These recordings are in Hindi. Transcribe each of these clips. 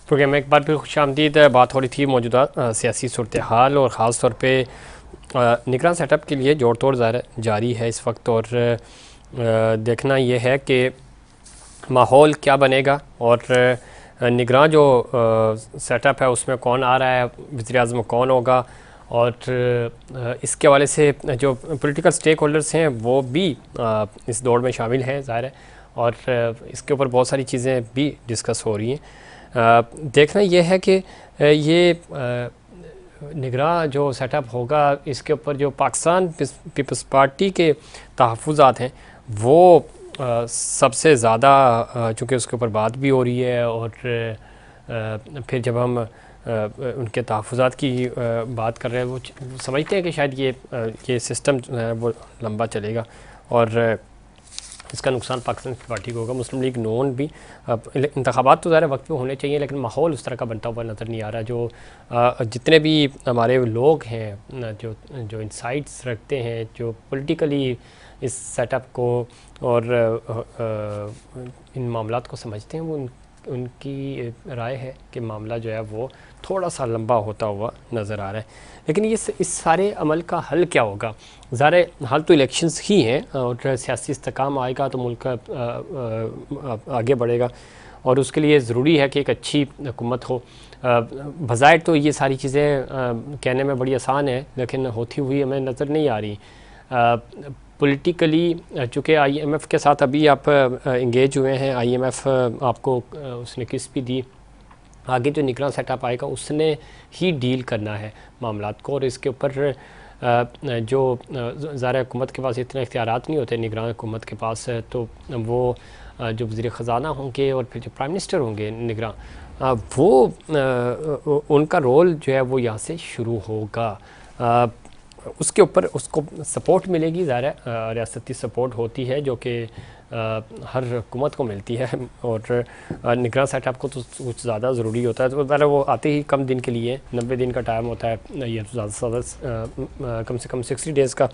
प्रोग्राम में एक बार फिर खुशामदीद। बात हो रही थी मौजूदा सियासी सूरत हाल और ख़ास तौर पे निगरान सेटअप के लिए जोड़ तोड़ जारी है इस वक्त। और देखना यह है कि माहौल क्या बनेगा और निगरान जो सेटअप है उसमें कौन आ रहा है, वज़ीर-ए-आज़म कौन होगा। और इसके हवाले से जो पॉलिटिकल स्टेक होल्डर्स हैं वो भी इस दौड़ में शामिल हैं ज़ाहिर है, और इसके ऊपर बहुत सारी चीज़ें भी डिस्कस हो रही हैं। देखना यह है कि ये निगरान जो सेटअप होगा इसके ऊपर जो पाकिस्तान पीपल्स पार्टी के तहफ़्फ़ुज़ात हैं वो सबसे ज़्यादा, चूँकि उसके ऊपर बात भी हो रही है। और फिर जब हम उनके तहफ़्फ़ुज़ात की बात कर रहे हैं, वो समझते हैं कि शायद ये सिस्टम जो है वो लंबा चलेगा और इसका नुकसान पाकिस्तान की पार्टी को होगा। मुस्लिम लीग नून भी इंतखाबात तो ज़्यादा वक्त पे होने चाहिए, लेकिन माहौल उस तरह का बनता हुआ नज़र नहीं आ रहा। जो जितने भी हमारे लोग हैं जो इंसाइट्स रखते हैं, जो पॉलिटिकली इस सेटअप को और इन मामलात को समझते हैं, वो उनकी राय है कि मामला जो है वो थोड़ा सा लंबा होता हुआ नज़र आ रहा है। लेकिन इस सारे अमल का हल क्या होगा? ज़ाहिर हल तो इलेक्शंस ही हैं, और सियासी इस्तेकाम आएगा तो मुल्क आगे बढ़ेगा, और उसके लिए ज़रूरी है कि एक अच्छी हुकूमत हो। बज़ाहिर तो ये सारी चीज़ें कहने में बड़ी आसान है, लेकिन होती हुई हमें नज़र नहीं आ रही। पॉलिटिकली चूँकि IMF के साथ अभी आप इंगेज हुए हैं, IMF आपको उसने किस्त भी दी, आगे जो निगरान सेटअप आएगा उसने ही डील करना है मामलात को। और इसके ऊपर जो ज़ाहिर हुकूमत के पास इतने इख्तियारात नहीं होते, निगरान हुकूमत के पास, तो वो जो वज़ीर ख़ज़ाना होंगे और फिर जो प्राइम मिनिस्टर होंगे निगरान, वो उनका रोल जो है वो यहाँ से शुरू होगा। उसके ऊपर उसको सपोर्ट मिलेगी, ज़ाहिर रियासती सपोर्ट होती है जो कि हर हुकूमत को मिलती है, और निगरान सेटअप को तो कुछ ज़्यादा ज़रूरी होता है। तो ज़रा वो आते ही कम दिन के लिए 90 दिन का टाइम होता है, ये तो ज़्यादा से ज़्यादा कम से कम 60 डेज़ का,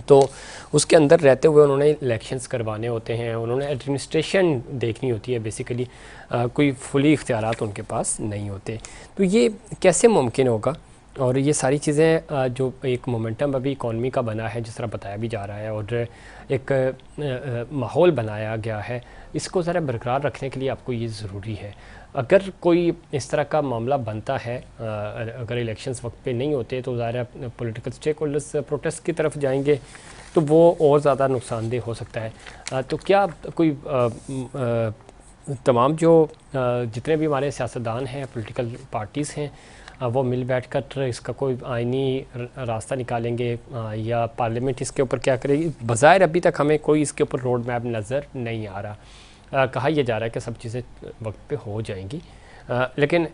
तो उसके अंदर रहते हुए उन्होंने इलेक्शंस करवाने होते हैं, उन्होंने एडमिनिस्ट्रेशन देखनी होती है बेसिकली। कोई फुली इख्तियारात उनके पास नहीं होते। तो ये कैसे मुमकिन होगा? और ये सारी चीज़ें जो एक मोमेंटम अभी इकॉनमी का बना है, जिस तरह बताया भी जा रहा है, और एक माहौल बनाया गया है, इसको ज़रा बरकरार रखने के लिए आपको ये ज़रूरी है। अगर कोई इस तरह का मामला बनता है, अगर इलेक्शंस वक्त पे नहीं होते, तो ज़ाहिर पॉलिटिकल स्टेक होल्डर्स प्रोटेस्ट की तरफ जाएंगे, तो वो और ज़्यादा नुकसानदेह हो सकता है। तो क्या कोई तमाम जो जितने भी हमारे सियासतदान हैं, पॉलिटिकल पार्टीज़ हैं, वो मिल बैठ कर इसका कोई आइनी रास्ता निकालेंगे, या पार्लियामेंट इसके ऊपर क्या करेगी? बज़ाहिर अभी तक हमें कोई इसके ऊपर रोड मैप नज़र नहीं आ रहा। कहा यह जा रहा है कि सब चीज़ें वक्त पे हो जाएंगी, लेकिन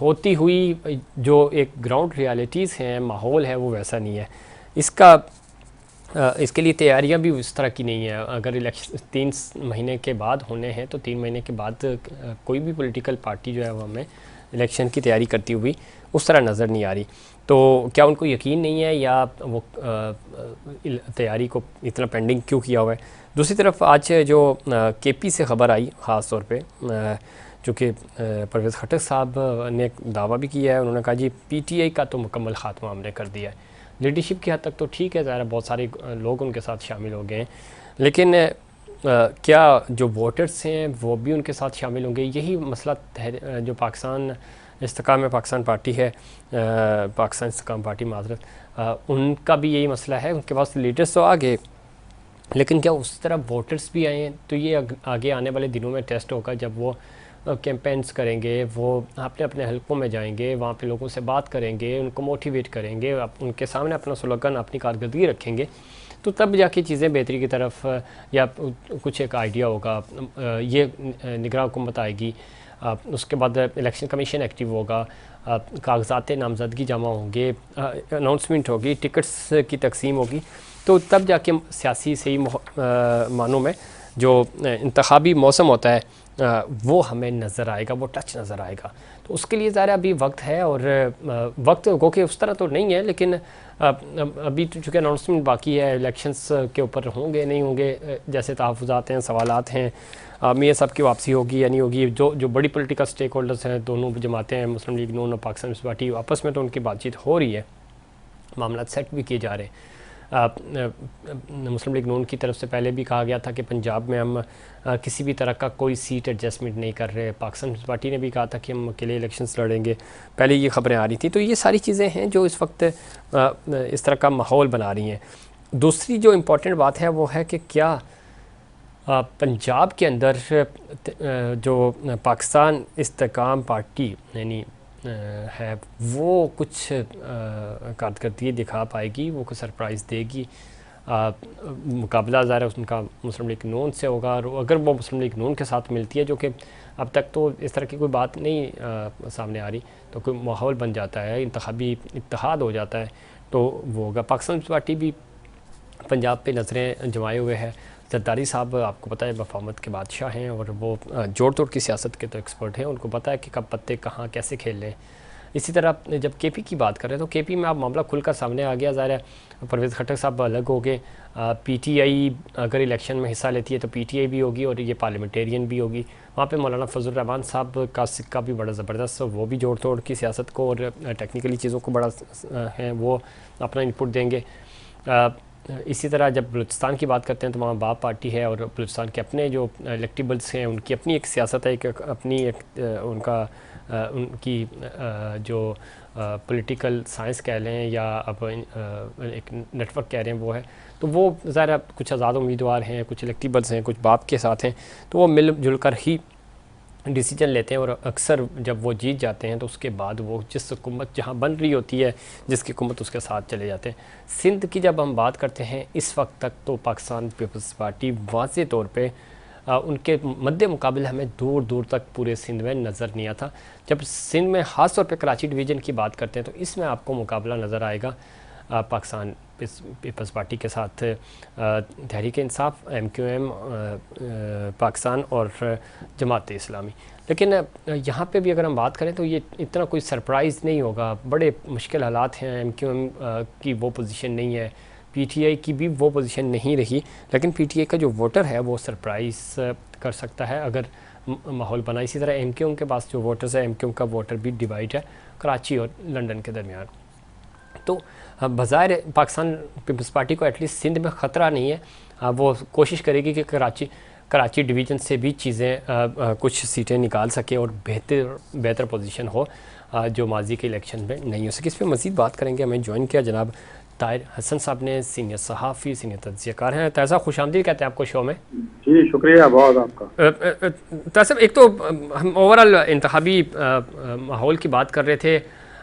होती हुई जो एक ग्राउंड रियलिटीज़ हैं, माहौल है, वो वैसा नहीं है। इसके लिए तैयारियां भी उस तरह की नहीं है। अगर इलेक्शन 3 महीने के बाद होने हैं, तो 3 महीने के बाद कोई भी पॉलिटिकल पार्टी जो है वो हमें इलेक्शन की तैयारी करती हुई उस तरह नज़र नहीं आ रही। तो क्या उनको यकीन नहीं है, या वो तैयारी को इतना पेंडिंग क्यों किया हुआ है? दूसरी तरफ आज जो KP से ख़बर आई ख़ास तौर पे, चूँकि परवेज़ खटक साहब ने एक दावा भी किया है, उन्होंने कहा जी PTI का तो मुकम्मल ख़ात्मा हमने कर दिया है। लीडरशिप की हद तक तो ठीक है, ज़ाहिर बहुत सारे लोग उनके साथ शामिल हो गए हैं, लेकिन क्या जो वोटर्स हैं वो भी उनके साथ शामिल होंगे? यही मसला जो पाकिस्तान पाकिस्तान पार्टी है, पाकिस्तान इस्तेकाम पार्टी माजरत, उनका भी यही मसला है। उनके पास लीडर्स तो आ गए, लेकिन क्या उस तरह वोटर्स भी आए हैं? तो ये आगे आने वाले दिनों में टेस्ट होगा, जब वो कैंपेन्स करेंगे, वो अपने अपने हलकों में जाएंगे, वहाँ पे लोगों से बात करेंगे, उनको मोटिवेट करेंगे, उनके सामने अपना स्लोगन, अपनी कारकर्दगी रखेंगे, तो तब जाके चीज़ें बेहतरी की तरफ या कुछ एक आइडिया होगा। ये निगरान हुकूमत आएगी, उसके बाद इलेक्शन कमीशन एक्टिव होगा, कागजात नामजदगी जमा होंगे, अनाउंसमेंट होगी, टिकट्स की तकसीम होगी, तो तब जाके सियासी सही मानों में जो इंतखाबी मौसम होता है वो हमें नज़र आएगा, वो टच नज़र आएगा। तो उसके लिए ज़रा अभी वक्त है, और वक्त गो के उस तरह तो नहीं है, लेकिन अभी तो चूँकि अनाउंसमेंट बाकी है, इलेक्शंस के ऊपर होंगे नहीं होंगे, जैसे तहफ़्फ़ुज़ात हैं, सवालात हैं, मियाँ साहब की वापसी होगी या नहीं होगी, जो बड़ी पॉलिटिकल स्टेक होल्डर्स हैं, दोनों जमातें हैं, मुस्लिम लीग नून और पाकिस्तान पीपल्स पार्टी, आपस में तो उनकी बातचीत हो रही है, मामला सेट भी किए जा रहे हैं। मुस्लिम लीग नून की तरफ से पहले भी कहा गया था कि पंजाब में हम किसी भी तरह का कोई सीट एडजस्टमेंट नहीं कर रहे। पाकिस्तान पीपल्स पार्टी ने भी कहा था कि हम अकेले इलेक्शंस लड़ेंगे, पहले ये खबरें आ रही थी। तो ये सारी चीज़ें हैं जो इस वक्त इस तरह का माहौल बना रही हैं। दूसरी जो इम्पॉर्टेंट बात है वो है कि क्या पंजाब के अंदर जो पाकिस्तान इस्तेकाम पार्टी यानी है वो कुछ कारकर्दगी दिखा पाएगी, वो कुछ सरप्राइज़ देगी। मुकाबला ज़ाहिर उनका मुस्लिम लीग नून से होगा, और अगर वो मुस्लिम लीग नून के साथ मिलती है, जो कि अब तक तो इस तरह की कोई बात नहीं सामने आ रही, तो कोई माहौल बन जाता है, इंतखाबी इत्तेहाद हो जाता है, तो वो होगा। पाकिस्तान पीपल्स पार्टी भी पंजाब पे नज़रें जमाए हुए है। जरदारी साहब आपको पता है वफामत के बादशाह हैं, और वो जोड़ तोड़ की सियासत के तो एक्सपर्ट हैं, उनको पता है कि कब पत्ते कहाँ कैसे खेल लें। इसी तरह जब केपी की बात करें तो केपी में अब मामला खुलकर सामने आ गया। ज़ाहिर है परवेज़ खट्टक साहब अलग हो गए, पीटीआई अगर इलेक्शन में हिस्सा लेती है तो पीटीआई भी होगी और ये पार्लियामेंटेरियन भी होगी। वहाँ पे मौलाना फजल रहमान साहब का सिक्का भी बड़ा ज़बरदस्त, वो भी जोड़ तोड़ की सियासत को और टेक्निकली चीज़ों को बड़ा है, वो अपना इनपुट देंगे। इसी तरह जब बलूचिस्तान की बात करते हैं तो वहाँ बाप पार्टी है, और बलूचिस्तान के अपने जो इलेक्टेबल्स हैं उनकी अपनी एक सियासत है, एक अपनी उनकी जो पॉलिटिकल साइंस कह लें या अब एक नेटवर्क कह रहे हैं वो है। तो वो ज़रा कुछ आज़ाद उम्मीदवार हैं, कुछ इलेक्टेबल्स हैं, कुछ बाप के साथ हैं, तो वो मिलजुल कर ही डिसीजन लेते हैं, और अक्सर जब वो जीत जाते हैं तो उसके बाद वो जिस हुकूमत जहाँ बन रही होती है, जिसकी हुकूमत उसके साथ चले जाते हैं। सिंध की जब हम बात करते हैं, इस वक्त तक तो पाकिस्तान पीपल्स पार्टी वाज़े तौर पे उनके मद्दे मुकाबले हमें दूर दूर तक पूरे सिंध में नज़र नहीं आता। जब सिंध में ख़ास तौर पे कराची डिवीज़न की बात करते हैं तो इसमें आपको मुकाबला नज़र आएगा पाकिस्तान पीपल्स पार्टी के साथ तहरीक इंसाफ, MQM पाकिस्तान और जमात इस्लामी। लेकिन यहाँ पे भी अगर हम बात करें तो ये इतना कोई सरप्राइज़ नहीं होगा, बड़े मुश्किल हालात हैं। MQM की वो पोजीशन नहीं है, PTI की भी वो पोजीशन नहीं रही, लेकिन PTI का जो वोटर है वो सरप्राइज़ कर सकता है अगर माहौल बना। इसी तरह MQM के पास जो वोटर्स है, MQM का वोटर भी डिवाइड है कराची और लंदन के दरमियान। तो बज़ाहिर पाकिस्तान पीपल्स पार्टी को एटलीस्ट सिंध में ख़तरा नहीं है। वो कोशिश करेगी कि कराची डिवीज़न से भी चीज़ें कुछ सीटें निकाल सके और बेहतर पोजीशन हो जो माजी के इलेक्शन में नहीं हो सके। इस पर मज़ीद बात करेंगे। हमें ज्वाइन किया जनाब ताहिर हसन साहब ने, सीनियर सहाफ़ी, सीनियर तज्ज़ियाकार हैं। ताहिर साहब खुशामदीद कहते हैं आपको शो में। जी शुक्रिया बहुत आपका। ताहिर साहब, एक तो हम ओवरऑल इंतखाबी माहौल की बात कर रहे थे।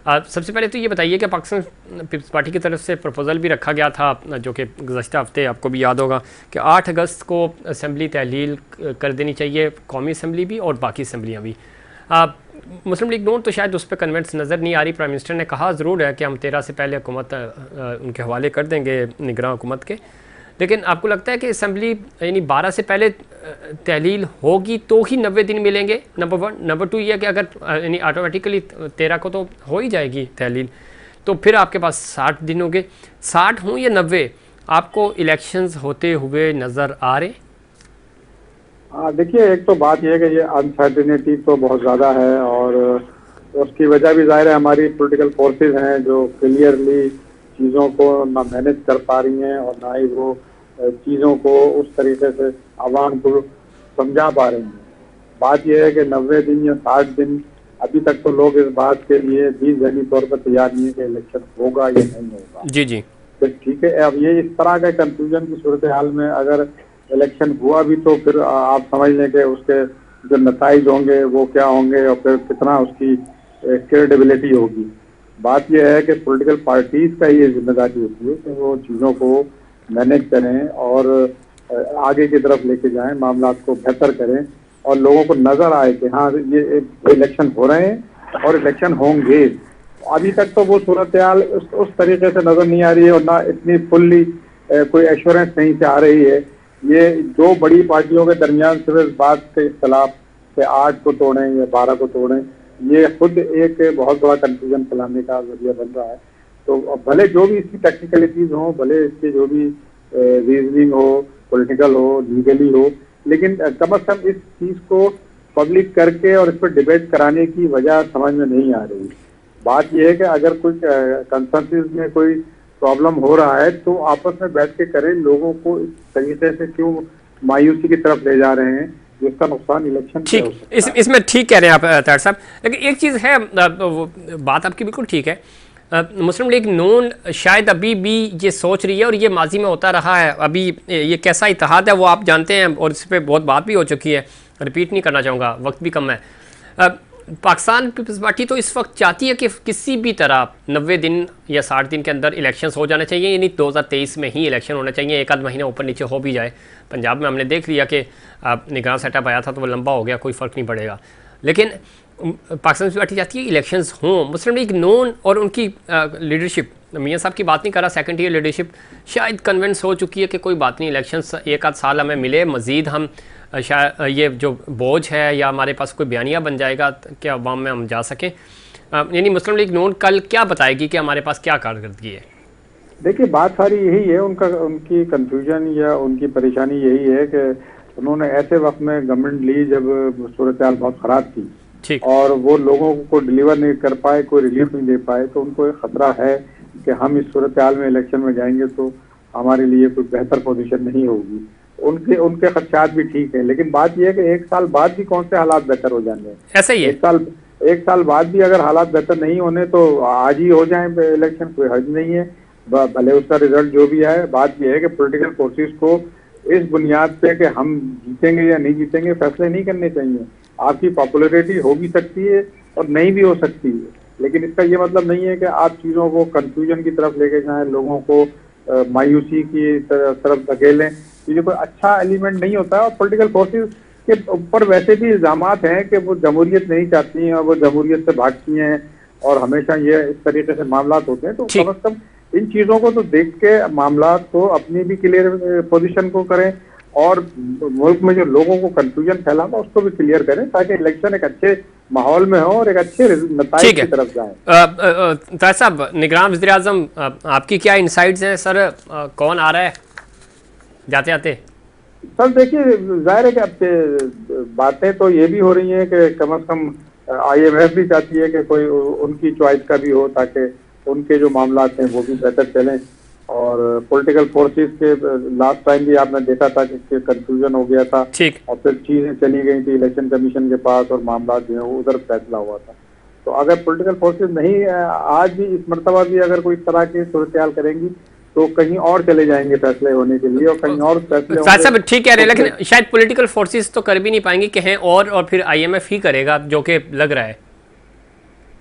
सबसे पहले तो ये बताइए कि पाकिस्तान पीपल्स पार्टी की तरफ से प्रपोज़ल भी रखा गया था, जो कि गुज़श्ता हफ्ते आपको भी याद होगा कि 8 अगस्त को असम्बली तहलील कर देनी चाहिए, कौमी असम्बली भी और बाकी असम्बलियाँ भी। मुस्लिम लीग नून तो शायद उस पर कन्वेंस नज़र नहीं आ रही। प्राइम मिनिस्टर ने कहा ज़रूर है कि हम 13 से पहले हुकूमत उनके हवाले कर देंगे निगरान हुकूमत के, लेकिन आपको लगता है कि असम्बली यानी 12 से पहले तहलील होगी तो ही 90 दिन मिलेंगे? नंबर 1। नंबर 2 ये है कि अगर यानी ऑटोमेटिकली 13 को तो हो ही जाएगी तहलील, तो फिर आपके पास 60 दिन होंगे। 60 हों या 90, आपको इलेक्शंस होते हुए नज़र आ रहे? देखिए, एक तो बात यह है कि ये अनसर्टिनिटी तो बहुत ज़्यादा है, और उसकी वजह भी ज़ाहिर है हमारी पॉलिटिकल फोर्सेस हैं जो क्लियरली चीज़ों को ना मैनेज कर पा रही हैं और ना ही वो चीज़ों को उस तरीके से आवाम को समझा पा रही हैं। बात यह है कि 90 दिन या 60 दिन, अभी तक तो लोग इस बात के लिए भी ज़हनी तौर पर तैयार नहीं है कि इलेक्शन होगा या नहीं होगा। जी जी, तो ठीक है, अब ये इस तरह के कंफ्यूजन की सूरत हाल में अगर इलेक्शन हुआ भी तो फिर आप समझ लें कि उसके जो नताइज होंगे वो क्या होंगे और फिर कितना उसकी क्रेडिबिलिटी होगी। बात यह है कि पॉलिटिकल पार्टीज का ये जिम्मेदारी होती है कि वो चीज़ों को मैनेज करें और आगे की तरफ लेके जाएं, मामला को बेहतर करें और लोगों को नज़र आए कि हाँ ये इलेक्शन हो रहे हैं और इलेक्शन होंगे। अभी तक तो वो सूरत हाल उस तरीके से नज़र नहीं आ रही है और ना इतनी फुल्ली कोई एश्योरेंस कहीं से आ रही है। ये दो बड़ी पार्टियों के दरमियान सिर्फ इस बात के इख्तलाफ कि 8 को तोड़ें या 12 को तोड़ें, ये खुद एक बहुत बड़ा कंफ्यूजन फैलाने का जरिया बन रहा है। तो भले जो भी इसकी टेक्निकलिटीज हो, भले इसके जो भी रीजनिंग हो, पॉलिटिकल हो, लीगली हो, लेकिन कम अज कम इस चीज को पब्लिक करके और इस पर डिबेट कराने की वजह समझ में नहीं आ रही। बात यह है कि अगर कुछ कंसेंसस में कोई प्रॉब्लम हो रहा है तो आपस में बैठ के करें, लोगों को इस तरीके से क्यों मायूसी की तरफ ले जा रहे हैं जिसका नुकसान इलेक्शन ठीक, इसमें ठीक कह रहे हैं आप तार साहब। लेकिन एक चीज़ है, बात आपकी बिल्कुल ठीक है। मुस्लिम लीग नून शायद अभी भी ये सोच रही है, और ये माजी में होता रहा है, अभी ये कैसा इत्तेहाद है वो आप जानते हैं, और इस पर बहुत बात भी हो चुकी है, रिपीट नहीं करना चाहूँगा, वक्त भी कम है। पाकिस्तान पीपल्स पार्टी तो इस वक्त चाहती है कि किसी भी तरह 90 दिन या 60 दिन के अंदर इलेक्शंस हो जाने चाहिए, यानी 2023 में ही इलेक्शन होने चाहिए। एक आध महीना ऊपर नीचे हो भी जाए। पंजाब में हमने देख लिया कि निगरान सेटअप आया था तो वो लंबा हो गया, कोई फ़र्क नहीं पड़ेगा। लेकिन पाकिस्तान पार्टी चाहती है इलेक्शंस हों। मुस्लिम लीग नून और उनकी लीडरशिप, मियाँ साहब की बात नहीं कर रहा, सेकंड ईयर लीडरशिप शायद कन्विंस हो चुकी है कि कोई बात नहीं, इलेक्शंस एक आध साल हमें मिले, मज़ीद हम शायद ये जो बोझ है या हमारे पास कोई बयानिया बन जाएगा कि अवाम में हम जा सकें। यानी मुस्लिम लीग नून कल क्या बताएगी कि हमारे पास क्या कारकर्दगी है? देखिए, बात सारी यही है, उनकी कंफ्यूजन या उनकी परेशानी यही है कि उन्होंने ऐसे वक्त में गवर्नमेंट ली जब सूरत हाल बहुत ख़राब थी और वो लोगों को डिलीवर नहीं कर पाए, कोई रिलीफ नहीं दे पाए, तो उनको एक खतरा है कि हम इस सूरत हाल में इलेक्शन में जाएंगे तो हमारे लिए कोई बेहतर पोजीशन नहीं होगी। उनके खदशात भी ठीक है, लेकिन बात यह है कि एक साल बाद भी कौन से हालात बेहतर हो जाएंगे। ऐसा ही है, एक साल बाद भी अगर हालात बेहतर नहीं होने तो आज ही हो जाए इलेक्शन, कोई हर्ज नहीं है, भले उसका रिजल्ट जो भी आए। बात यह है कि पॉलिटिकल फोर्सेस को इस बुनियाद पे कि हम जीतेंगे या नहीं जीतेंगे फैसले नहीं करने चाहिए। आपकी पॉपुलैरिटी हो भी सकती है और नहीं भी हो सकती है, लेकिन इसका ये मतलब नहीं है कि आप चीज़ों को कंफ्यूजन की तरफ लेके जाएं, लोगों को मायूसी की तरफ धकेलें। ये कोई अच्छा एलिमेंट नहीं होता है। और पॉलिटिकल फोर्सेस के ऊपर वैसे भी इल्जामात हैं कि वो जमहूरियत नहीं चाहती हैं और वो जमहूरियत से भागती हैं और हमेशा ये इस तरीके से मामला होते हैं। तो कम से कम इन चीज़ों को तो देख के मामला को अपनी भी क्लियर पोजीशन को करें और मुल्क में जो लोगों को कंफ्यूजन फैलाना उसको भी क्लियर करें, ताकि इलेक्शन एक अच्छे माहौल में हो और एक अच्छे नतीजे की तरफ जाए। तार साहब, निगरान वज़ीर-ए-आज़म, आपकी क्या इनसाइट्स हैं सर? कौन आ रहा है जाते आते? सर देखिए, जाहिर है कि अब बातें तो ये भी हो रही हैं कि कम से कम IMF भी चाहती है कि कोई उनकी चॉइस का भी हो, ताकि उनके जो मामला हैं वो भी बेहतर चलें। और पॉलिटिकल फोर्सेस के लास्ट टाइम भी आपने देखा था कि कंफ्यूजन हो गया था और फिर चीजें चली गई थी इलेक्शन कमीशन के पास और मामला जो है वो उधर फैसला हुआ था। तो अगर पॉलिटिकल फोर्सेस नहीं आज भी इस मरतबा भी अगर कोई इस तरह की सूरत करेंगी तो कहीं और चले जाएंगे फैसले होने के लिए और कहीं और फैसले सब ठीक कह रहे हैं, लेकिन शायद पॉलिटिकल फोर्सेस तो कर भी नहीं पाएंगे, कहें और फिर IMF ही करेगा, जो कि लग रहा है।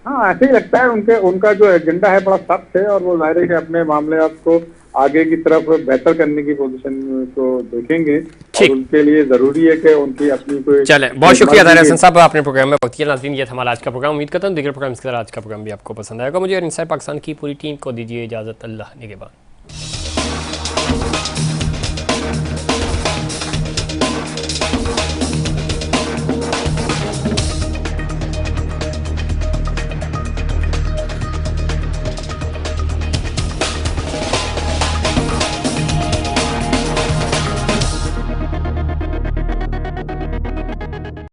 हाँ, ऐसे ही लगता है। उनका जो एजेंडा है बड़ा सख्त है और वो जाहिर है कि अपने मामले को आगे की तरफ बेहतर करने की पोजीशन को देखेंगे और उनके लिए जरूरी है कि उनकी अपनी कोई। चले, बहुत शुक्रिया ताहिर हसन साहब, आपने प्रोग्राम में वक्त दिया। नाज़रीन, ये था हमारा आज का प्रोग्राम। उम्मीद करता हूँ दीगर प्रोग्राम की तरह आज का प्रोग्राम भी आपको पसंद आएगा। मुझे और इनसाइड पाकिस्तान की पूरी टीम को दीजिए इजाज़त। अल्लाह निगहबान।